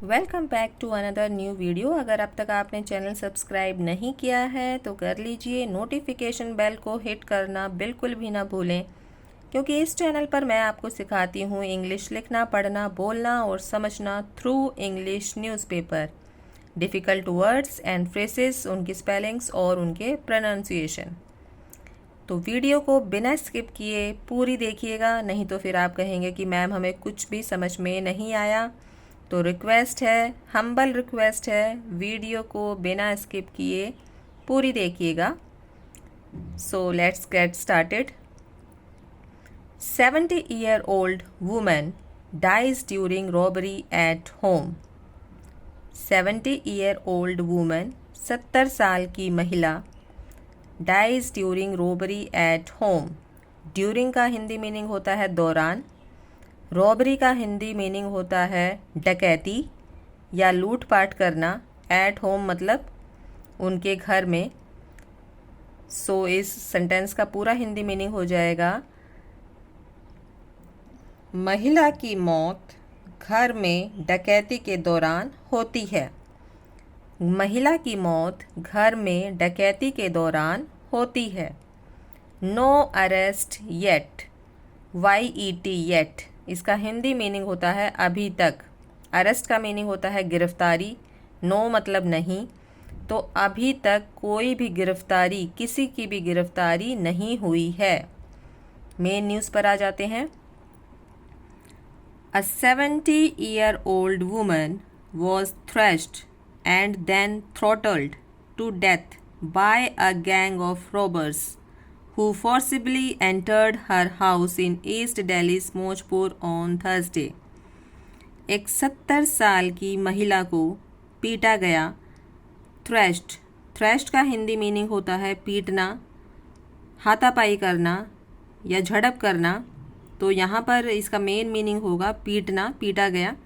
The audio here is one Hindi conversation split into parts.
Welcome back to another new video. अगर अब तक आपने चैनल सब्सक्राइब नहीं किया है तो कर लीजिए। नोटिफिकेशन बेल को हिट करना बिल्कुल भी ना भूलें, क्योंकि इस चैनल पर मैं आपको सिखाती हूँ इंग्लिश लिखना, पढ़ना, बोलना और समझना through English newspaper. Difficult words and phrases, उनकी स्पेलिंग्स और उनके प्रोनाउंसिएशन। तो वीडियो को बिना स्किप किए पूरी देखिएगा, नहीं तो फिर आप कहेंगे कि मैम हमें कुछ भी समझ में नहीं आया। तो रिक्वेस्ट है, हम्बल रिक्वेस्ट है, वीडियो को बिना स्किप किए पूरी देखिएगा। So let's get started. 70-year-old woman dies during robbery at home. 70-year-old woman, 70 साल की महिला, dies during robbery at home. During का हिंदी मीनिंग होता है दौरान। रॉबरी का हिंदी मीनिंग होता है डकैती या लूटपाट करना। एट होम मतलब उनके घर में। सो इस सेंटेंस का पूरा हिंदी मीनिंग हो जाएगा, महिला की मौत घर में डकैती के दौरान होती है। महिला की मौत घर में डकैती के दौरान होती है। No arrest yet, YET yet, इसका हिंदी मीनिंग होता है अभी तक। अरेस्ट का मीनिंग होता है गिरफ्तारी। नो मतलब नहीं, तो अभी तक कोई भी गिरफ्तारी, किसी की भी गिरफ्तारी नहीं हुई है। मेन न्यूज़ पर आ जाते हैं। A 70-year-old woman was thrashed and then throttled to death by a gang of robbers who forcibly entered her house in East Delhi's Mojpur on Thursday. एक 70 साल की महिला को पीटा गया। थ्रेश्ड, थ्रेश्ड का हिंदी मीनिंग होता है पीटना, हाथापाई करना या झड़प करना। तो यहाँ पर इसका मेन मीनिंग होगा पीटना, पीटा गया।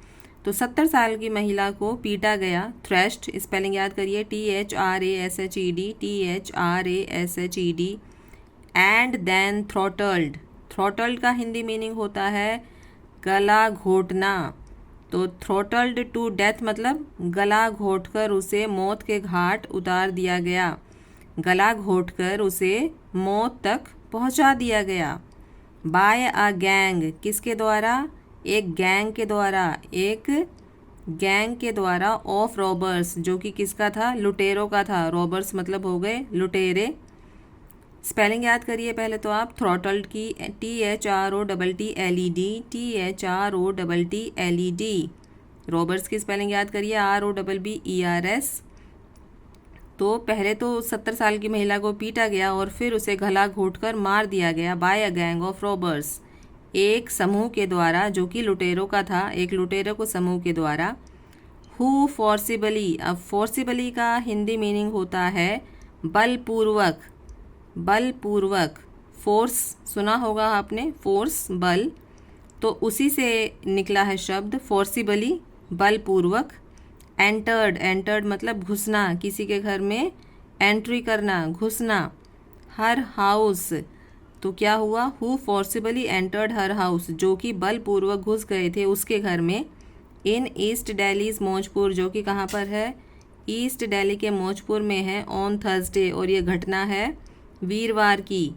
तो 70 साल की महिला को पीटा गया। थ्रेश्ड, स्पेलिंग याद करिए, THRASHED, THRASHED। एंड देन थ्रॉटल्ड, थ्रॉटल्ड का हिंदी मीनिंग होता है गला घोटना। तो थ्रॉटल्ड टू डेथ मतलब गला घोटकर उसे मौत के घाट उतार दिया गया। गला घोटकर उसे मौत तक पहुंचा दिया गया। बाय अ गैंग, किसके द्वारा? एक गैंग के द्वारा, एक गैंग के द्वारा ऑफ रॉबर्स, जो कि किसका था? लुटेरों का था। रॉबर्स मतलब हो गए लुटेरे। स्पेलिंग याद करिए पहले तो आप थ्रॉटल्ड की, THROTTLED, THROTTLED। रॉबर्स की स्पेलिंग याद करिए ROBBERS। तो पहले तो 70 साल की महिला को पीटा गया और फिर उसे गला घोंटकर मार दिया गया। By a gang of robbers, एक समूह के द्वारा जो कि लुटेरों का था, एक लुटेरों को समूह के द्वारा। हु फोर्सिबली, अब फोर्सिबली का हिंदी मीनिंग होता है बलपूर्वक, बलपूर्वक। फोर्स सुना होगा आपने, फोर्स बल, तो उसी से निकला है शब्द फोर्सिबली, बलपूर्वक। एंटर्ड, एंटर्ड मतलब घुसना, किसी के घर में एंट्री करना, घुसना। हर हाउस, तो क्या हुआ? Who forcibly entered her house, जो कि बलपूर्वक घुस गए थे उसके घर में। इन ईस्ट दिल्लीज मौजपुर, जो कि कहाँ पर है? ईस्ट दिल्ली के मौजपुर में है। ऑन थर्सडे, और ये घटना है वीरवार की।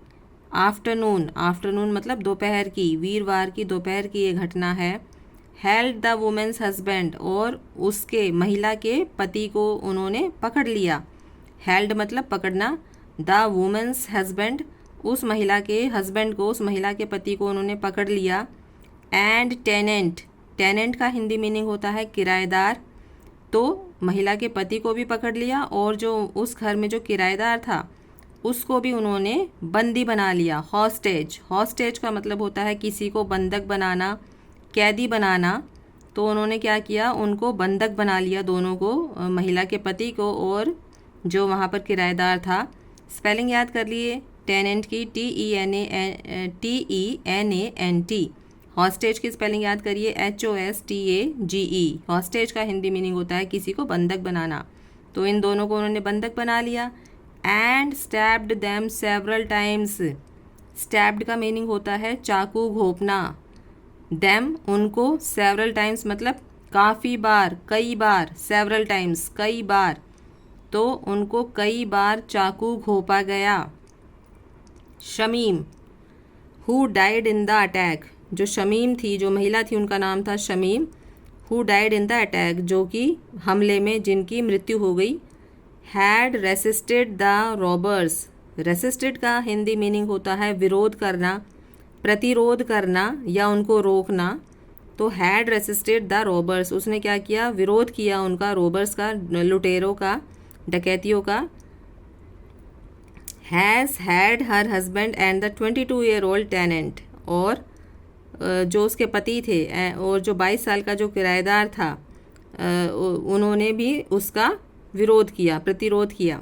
आफ्टरनून, आफ्टरनून मतलब दोपहर की, वीरवार की दोपहर की ये घटना है। हेल्ड द वुमेन्स हस्बैंड, और उसके, महिला के पति को उन्होंने पकड़ लिया। हेल्ड मतलब पकड़ना। द वुमेन्स हस्बैंड, उस महिला के हस्बैंड को, उस महिला के पति को उन्होंने पकड़ लिया। एंड टेनेंट, टेनेंट का हिंदी मीनिंग होता है किराएदार। तो महिला के पति को भी पकड़ लिया और जो उस घर में जो किराएदार था उसको भी उन्होंने बंदी बना लिया। हॉस्टेज, हॉस्टेज का मतलब होता है किसी को बंधक बनाना, कैदी बनाना। तो उन्होंने क्या किया? उनको बंधक बना लिया, दोनों को, महिला के पति को और जो वहाँ पर किराएदार था। स्पेलिंग याद कर लिए टेनेंट की, TENANT। हॉस्टेज की स्पेलिंग याद करिए HOSTAGE। हॉस्टेज का हिंदी मीनिंग होता है किसी को बंधक बनाना। तो इन दोनों को उन्होंने बंधक बना लिया। And stabbed them several times, stabbed का मीनिंग होता है चाकू घोंपना। देम उनको, सेवरल टाइम्स मतलब काफ़ी बार, कई बार, सेवरल टाइम्स, कई बार, तो उनको कई बार चाकू घोंपा गया। Shamim, who died in the attack, जो शमीम थी, जो महिला थी, उनका नाम था Shamim. Who died in the attack, जो कि हमले में जिनकी मृत्यु हो गई। Had resisted the robbers, resisted का हिंदी मीनिंग होता है विरोध करना, प्रतिरोध करना या उनको रोकना। तो हैड रेसिस्टेड द रॉबर्स, उसने क्या किया, विरोध किया उनका, रॉबर्स का, लुटेरों का, डकैतियों का। Has had her husband and the 22-year-old tenant, और जो उसके पति थे और जो 22 साल का जो किराएदार था, उन्होंने भी उसका विरोध किया, प्रतिरोध किया।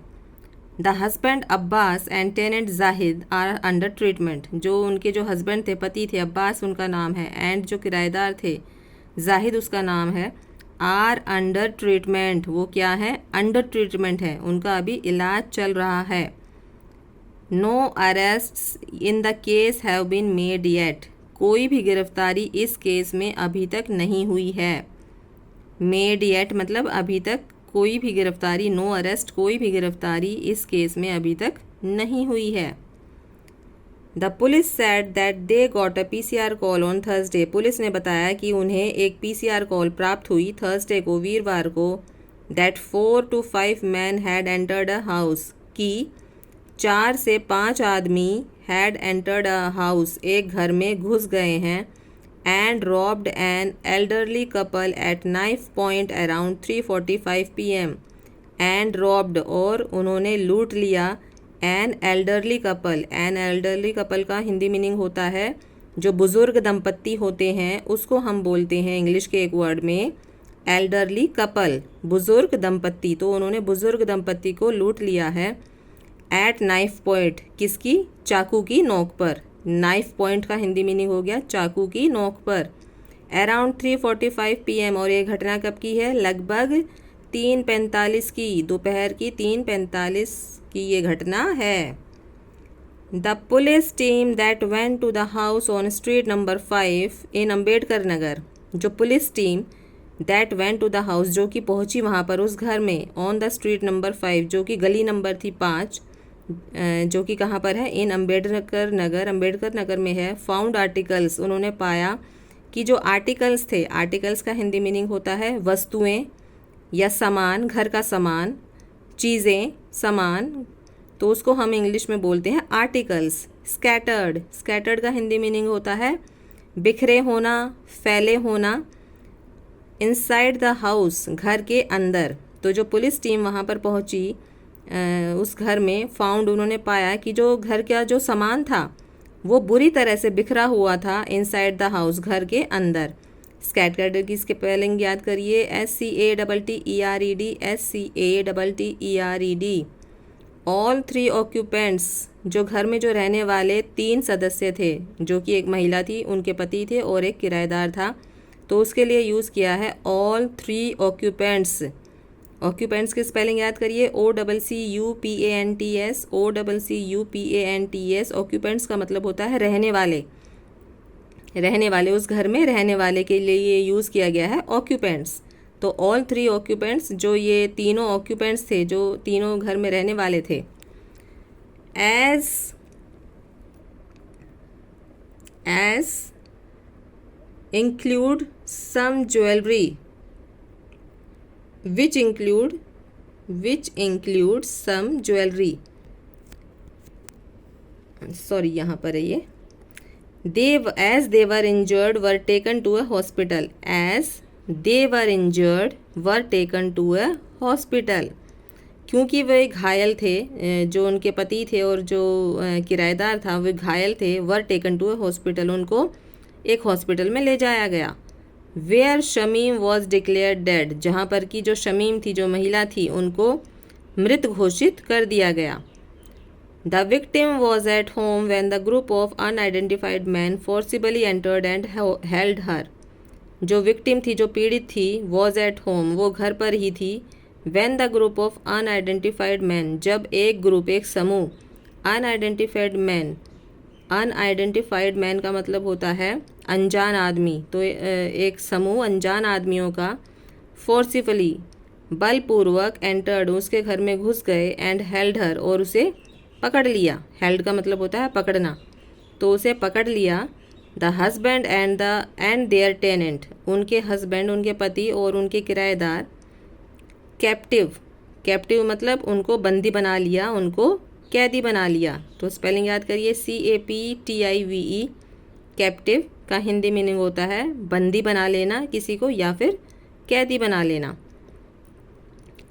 The husband Abbas and tenant Zahid are under treatment, जो उनके जो हस्बैंड थे, पति थे, अब्बास उनका नाम है, एंड जो किराएदार थे जाहिद उसका नाम है, आर अंडर ट्रीटमेंट, वो क्या है, अंडर ट्रीटमेंट है, उनका अभी इलाज चल रहा है। No arrests in the case have been made yet, कोई भी गिरफ्तारी इस केस में अभी तक नहीं हुई है। मेड येट मतलब अभी तक कोई भी गिरफ्तारी, नो अरेस्ट, कोई भी गिरफ्तारी इस केस में अभी तक नहीं हुई है। The police said that they got a PCR call on Thursday, police ने बताया कि उन्हें एक PCR कॉल प्राप्त हुई थर्सडे को, वीरवार को, that 4 to 5 man had entered a house, कि 4 से 5 आदमी हैड एंटर्ड अ हाउस, एक घर में घुस गए हैं, and robbed an elderly couple at knife point around 3:45 PM, and robbed, और उन्होंने लूट लिया, an elderly couple, an elderly couple का हिंदी मीनिंग होता है जो बुज़ुर्ग दंपत्ति होते हैं, उसको हम बोलते हैं इंग्लिश के एक वर्ड में एल्डरली कपल, बुज़ुर्ग दंपत्ति। तो उन्होंने बुज़ुर्ग दंपत्ति को लूट लिया है। एट नाइफ पॉइंट, किसकी, चाकू की नोक पर, नाइफ पॉइंट का हिंदी मीनिंग हो गया चाकू की नोक पर। अराउंड 3:45 PM, और ये घटना कब की है, लगभग 3:45 की, दोपहर की 3:45 की ये घटना है। The police team that went to the house on street number 5 in Ambedkar Nagar, जो police team that went to the house, जो कि पहुंची वहाँ पर उस घर में, ऑन द स्ट्रीट नंबर 5, जो कि गली नंबर थी 5, जो कि कहाँ पर है, इन अम्बेडकर नगर में है। फाउंड आर्टिकल्स, उन्होंने पाया कि जो आर्टिकल्स थे, आर्टिकल्स का हिंदी मीनिंग होता है वस्तुएं या सामान, घर का सामान, चीज़ें, सामान, तो उसको हम इंग्लिश में बोलते हैं आर्टिकल्स। स्कैटर्ड, स्कैटर्ड का हिंदी मीनिंग होता है बिखरे होना, फैले होना। इनसाइड द हाउस, घर के अंदर। तो जो पुलिस टीम वहाँ पर पहुँची उस घर में, फाउंड, उन्होंने पाया कि जो घर का जो सामान था वो बुरी तरह से बिखरा हुआ था इनसाइड द हाउस, घर के अंदर। स्कैटर्ड की स्पेलिंग याद करिए, SCATTERED, SCATTERED। ऑल 3 ऑक्यूपेंट्स, जो घर में जो रहने वाले 3 सदस्य थे, जो कि एक महिला थी, उनके पति थे और एक किराएदार था, तो उसके लिए यूज़ किया है ऑल 3 ऑक्यूपेंट्स। ऑक्यूपेंट्स की स्पेलिंग याद करिए, OCCUPANTS, OCCUPANTS। ऑक्यूपेंट्स का मतलब होता है रहने वाले, रहने वाले, उस घर में रहने वाले के लिए ये यूज़ किया गया है ऑक्यूपेंट्स। तो ऑल 3 ऑक्यूपेंट्स, जो ये तीनों ऑक्यूपेंट्स थे, जो तीनों घर में रहने वाले थे। As include some jewelry, which includes some jewelry, sorry यहाँ पर है ये, as they were injured were taken to a hospital, as they were injured were taken to a hospital, क्योंकि वे घायल थे, जो उनके पति थे और जो किराएदार था वे घायल थे, were taken to a hospital, उनको एक हॉस्पिटल में ले जाया गया। Where Shamim was declared dead, जहाँ पर कि जो शमीम थी, जो महिला थी, उनको मृत घोषित कर दिया गया। The victim was at home when the group of unidentified man forcibly entered and held her, जो विक्टिम थी, जो पीड़ित थी, वॉज एट होम, वो घर पर ही थी। When the group of unidentified man, जब एक ग्रुप, एक समूह, अनआइडेंटिफाइड मैन, अनआइडेंटिफाइड मैन का मतलब होता है अनजान आदमी। तो एक समूह अनजान आदमियों का फोर्सिफुली बलपूर्वक एंटर्ड उसके घर में घुस गए एंड हेल्ड हर और उसे पकड़ लिया। हेल्ड का मतलब होता है पकड़ना, तो उसे पकड़ लिया। The husband and their tenant, उनके हस्बैंड उनके पति और उनके किराएदार। कैप्टिव, कैप्टिव मतलब उनको बंदी बना लिया, उनको कैदी बना लिया। तो स्पेलिंग याद करिए CAPTIVE। कैप्टिव का हिंदी मीनिंग होता है बंदी बना लेना किसी को या फिर कैदी बना लेना।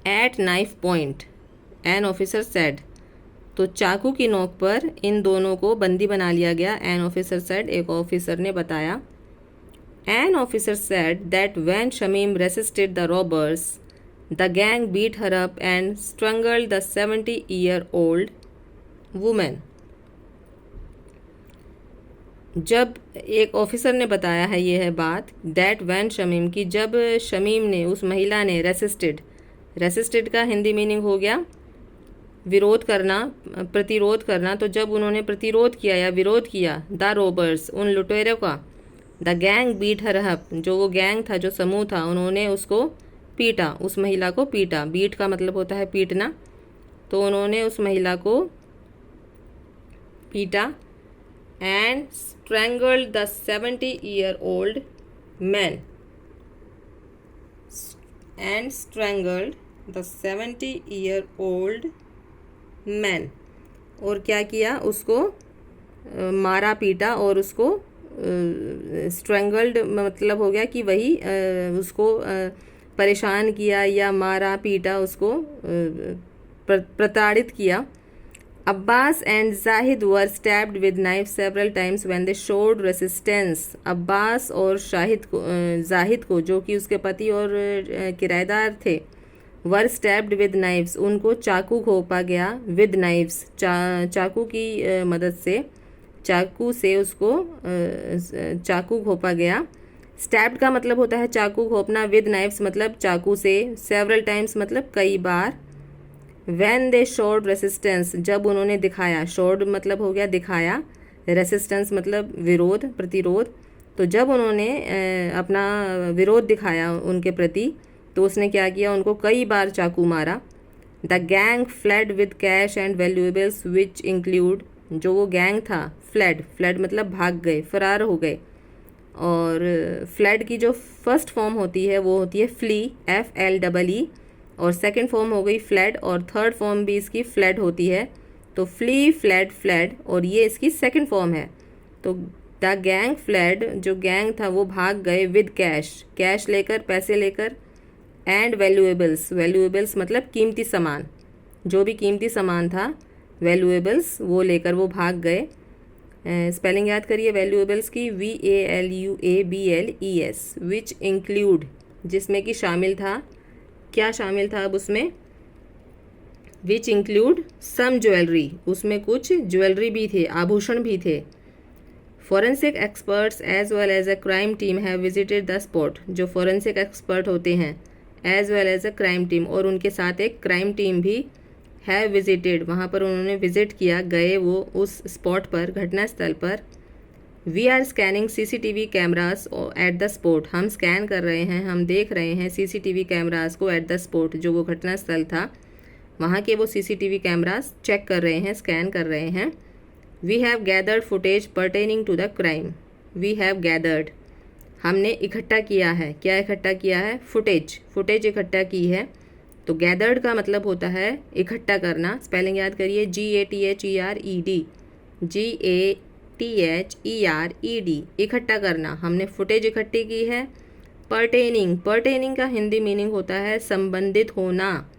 At knife point an officer said, तो चाकू की नोक पर इन दोनों को बंदी बना लिया गया। एन ऑफिसर सेड, एक ऑफिसर ने बताया। An officer said that when Shamim resisted the robbers the gang beat her up and strangled the 70-year-old women. जब एक ऑफिसर ने बताया है ये है बात, दैट व्हेन शमीम की जब शमीम ने उस महिला ने रेसिस्टेड, रेसिस्टेड का हिंदी मीनिंग हो गया विरोध करना, प्रतिरोध करना। तो जब उन्होंने प्रतिरोध किया या विरोध किया द रोबर्स उन लुटेरों का, the gang beat her up, जो वो गैंग था जो समूह था उन्होंने उसको पीटा, उस महिला को पीटा। बीट का मतलब होता है पीटना, तो उन्होंने उस महिला को पीटा। And strangled the 70-year-old man, and strangled the 70-year-old man, और क्या किया उसको मारा पीटा और उसको स्ट्रैंगल्ड मतलब हो गया कि वही उसको परेशान किया या मारा पीटा, उसको प्रताड़ित किया। Abbas and Zahid were stabbed with knife several times when they showed resistance. Abbas और जाहिद को जो कि उसके पति और किराएदार थे, वर स्टैब्ड विद नाइफ्स, उनको चाकू घोंपा गया। विद नाइफ्स चाकू की मदद से, चाकू से उसको चाकू घोंपा गया। स्टैब्ड का मतलब होता है चाकू घोंपना, विद नाइफ्स मतलब चाकू से, सेवरल टाइम्स मतलब कई बार। व्हेन दे शोड रेसिस्टेंस, जब उन्होंने दिखाया, शोड मतलब हो गया दिखाया, रेसिस्टेंस मतलब विरोध प्रतिरोध। तो जब उन्होंने अपना विरोध दिखाया उनके प्रति, तो उसने क्या किया, उनको कई बार चाकू मारा। The gang fled with cash and valuables which include, जो वो गैंग था फ्लैड, फ्लैड मतलब भाग गए, फरार हो गए। और फ्लैड की जो फर्स्ट फॉर्म होती है वो होती है फ्ली, FLEE, और सेकंड फॉर्म हो गई फ्लैड, और थर्ड फॉर्म भी इसकी फ्लैड होती है। तो फ्ली फ्लैड फ्लैड, और ये इसकी सेकंड फॉर्म है। तो द गैंग फ्लैड, जो गैंग था वो भाग गए, विद कैश, कैश लेकर, पैसे लेकर, एंड वैल्यूएबल्स, वैल्यूएबल्स मतलब कीमती सामान, जो भी कीमती सामान था वैल्यूएबल्स वो लेकर वो भाग गए। स्पेलिंग याद करिए वैल्यूएबल्स की, VALUABLES, विच इंक्लूड, जिसमें कि शामिल था, क्या शामिल था अब उसमें, विच इंक्लूड सम ज्वेलरी, उसमें कुछ ज्वेलरी भी थे, आभूषण भी थे। Forensic experts as well as a crime team have visited the spot, जो फॉरेंसिक एक्सपर्ट होते हैं as well as a crime team, और उनके साथ एक क्राइम टीम भी हैव विजिटेड, वहाँ पर उन्होंने विजिट किया, गए वो उस स्पॉट पर, घटनास्थल पर। We are scanning CCTV cameras at the spot, हम स्कैन कर रहे हैं, हम देख रहे हैं CCTV कैमरास को एट द स्पॉट, जो वो घटनास्थल था वहाँ के वो CCTV कैमरास चेक कर रहे हैं, स्कैन कर रहे हैं। We have gathered footage pertaining to the crime, we have gathered, हमने इकट्ठा किया है, क्या इकट्ठा किया है, फुटेज, फुटेज इकट्ठा की है। तो गैदर्ड का मतलब होता है इकट्ठा करना। स्पेलिंग याद करिए, GATHERED, इकट्ठा करना, हमने फुटेज इकट्ठी की है। पर्टेनिंग, पर्टेनिंग का हिंदी मीनिंग होता है संबंधित होना।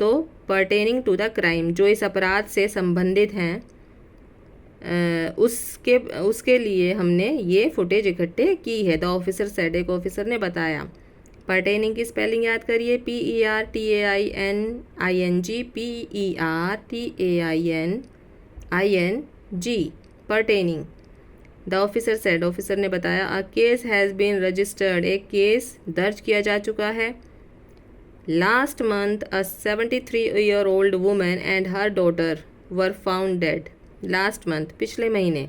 तो पर्टेनिंग टू द क्राइम, जो इस अपराध से संबंधित हैं, उसके लिए हमने ये फुटेज इकट्ठे की है। द ऑफिसर सेड, एक ऑफिसर ने बताया। पर्टेनिंग की स्पेलिंग याद करिए, PERTAINING, pertaining. The officer said, officer ने बताया। A case has been registered, एक केस दर्ज किया जा चुका है। Last month a 73-year-old woman and her daughter were found dead, last month, पिछले महीने,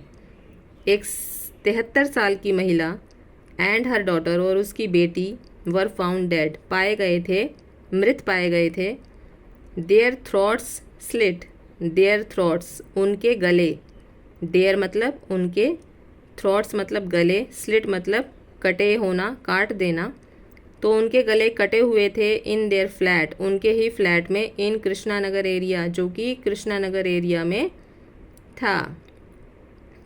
एक 73 साल की महिला एंड हर डॉटर और उसकी बेटी वर फाउंड डेड, पाए गए थे, मृत पाए गए थे। Their throats slit, their throats उनके गले, देयर मतलब उनके, थ्रोट्स मतलब गले, स्लिट मतलब कटे होना, काट देना। तो उनके गले कटे हुए थे इन देयर फ्लैट, उनके ही फ्लैट में, इन कृष्णानगर एरिया, जो कि कृष्णानगर एरिया में था।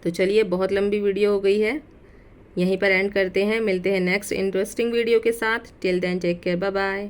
तो चलिए, बहुत लंबी वीडियो हो गई है, यहीं पर एंड करते हैं। मिलते हैं नेक्स्ट इंटरेस्टिंग वीडियो के साथ। Till then take care, bye bye.